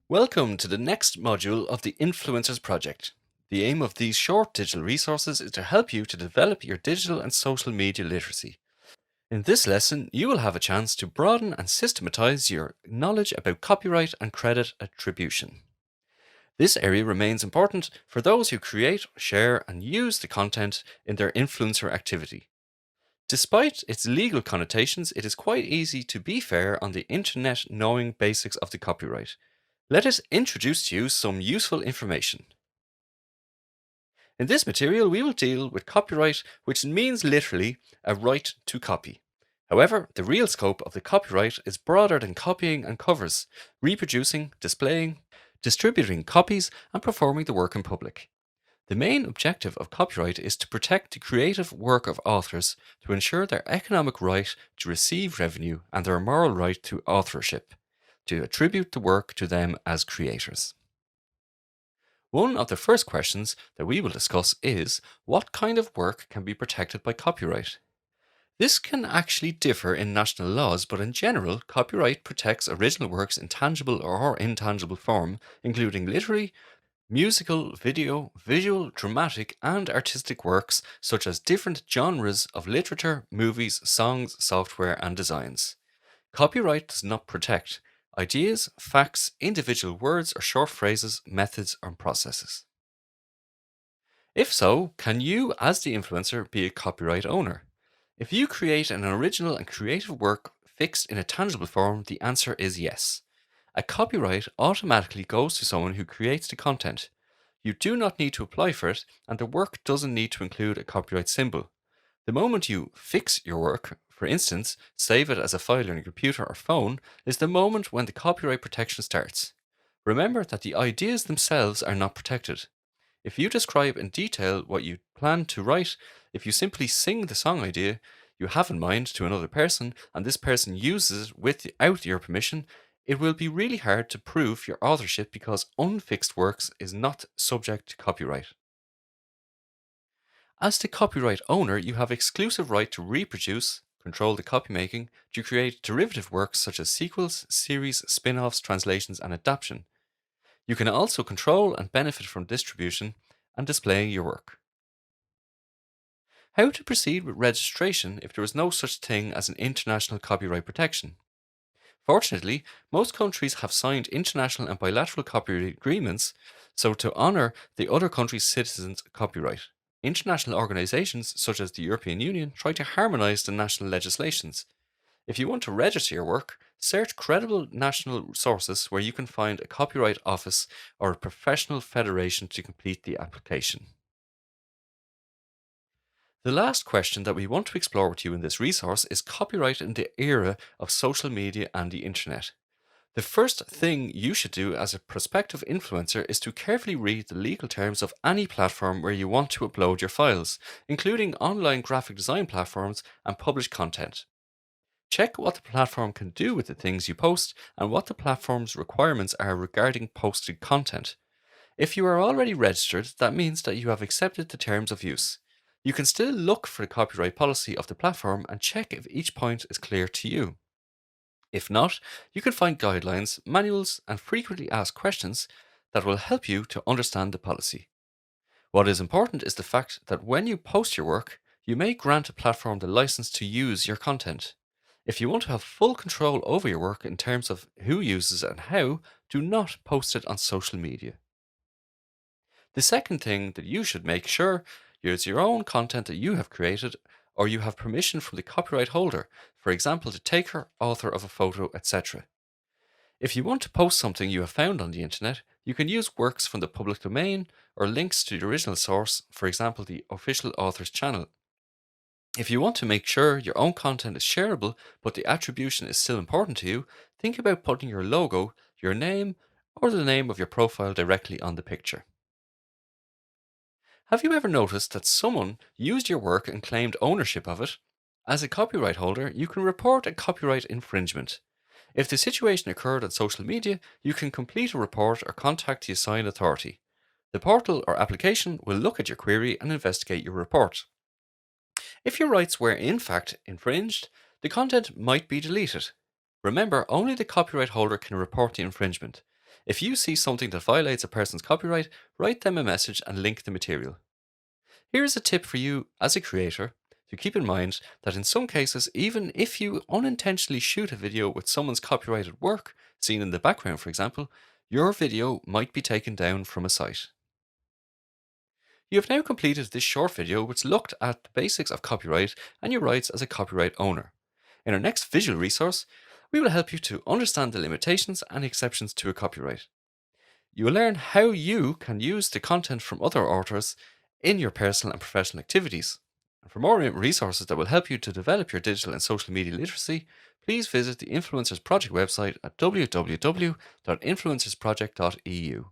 Welcome to the next module of the Influencers Project. The aim of these short digital resources is to help you to develop your digital and social media literacy. In this lesson, you will have a chance to broaden and systematize your knowledge about copyright and credit attribution. This area remains important for those who create, share, and use the content in their influencer activity. Despite its legal connotations, it is quite easy to be fair on the internet knowing basics of the copyright. Let us introduce to you some useful information. In this material, we will deal with copyright, which means literally a right to copy. However, the real scope of the copyright is broader than copying and covers reproducing, displaying, distributing copies, and performing the work in public. The main objective of copyright is to protect the creative work of authors to ensure their economic right to receive revenue and their moral right to authorship, to attribute the work to them as creators. One of the first questions that we will discuss is what kind of work can be protected by copyright? This can actually differ in national laws, but in general, copyright protects original works in tangible or intangible form, including literary, musical, video, visual, dramatic, and artistic works such as different genres of literature, movies, songs, software, and designs. Copyright does not protect ideas, facts, individual words or short phrases, methods, or processes. If so, can you, as the influencer, be a copyright owner? If you create an original and creative work fixed in a tangible form, the answer is yes. A copyright automatically goes to someone who creates the content. You do not need to apply for it, and the work doesn't need to include a copyright symbol. The moment you fix your work, for instance, save it as a file on your computer or phone, is the moment when the copyright protection starts. Remember that the ideas themselves are not protected. If you describe in detail what you plan to write, if you simply sing the song idea you have in mind to another person and this person uses it without your permission, it will be really hard to prove your authorship because unfixed works is not subject to copyright. As the copyright owner, you have exclusive right to reproduce, control the copymaking, to create derivative works such as sequels, series, spin-offs, translations, and adaptation. You can also control and benefit from distribution and displaying your work. How to proceed with registration if there is no such thing as an international copyright protection? Fortunately, most countries have signed international and bilateral copyright agreements, so to honour the other country's citizens' copyright. International organisations such as the European Union try to harmonise the national legislations. If you want to register your work, search credible national sources where you can find a copyright office or a professional federation to complete the application. The last question that we want to explore with you in this resource is copyright in the era of social media and the internet. The first thing you should do as a prospective influencer is to carefully read the legal terms of any platform where you want to upload your files, including online graphic design platforms and publish content. Check what the platform can do with the things you post and what the platform's requirements are regarding posted content. If you are already registered, that means that you have accepted the terms of use. You can still look for the copyright policy of the platform and check if each point is clear to you. If not, you can find guidelines, manuals, and frequently asked questions that will help you to understand the policy. What is important is the fact that when you post your work, you may grant a platform the license to use your content. If you want to have full control over your work in terms of who uses it and how, do not post it on social media. The second thing that you should make sure is your own content that you have created or you have permission from the copyright holder, for example, the taker, author of a photo, etc. If you want to post something you have found on the internet, you can use works from the public domain or links to the original source, for example, the official author's channel. If you want to make sure your own content is shareable but the attribution is still important to you, think about putting your logo, your name, or the name of your profile directly on the picture. Have you ever noticed that someone used your work and claimed ownership of it? As a copyright holder, you can report a copyright infringement. If the situation occurred on social media, you can complete a report or contact the assigned authority. The portal or application will look at your query and investigate your report. If your rights were in fact infringed, the content might be deleted. Remember, only the copyright holder can report the infringement. If you see something that violates a person's copyright, write them a message and link the material. Here's a tip for you as a creator to keep in mind that in some cases, even if you unintentionally shoot a video with someone's copyrighted work, seen in the background for example, your video might be taken down from a site. You have now completed this short video which looked at the basics of copyright and your rights as a copyright owner. In our next visual resource, we will help you to understand the limitations and exceptions to a copyright. You will learn how you can use the content from other authors in your personal and professional activities. And for more resources that will help you to develop your digital and social media literacy, please visit the Influencers Project website at www.influencersproject.eu.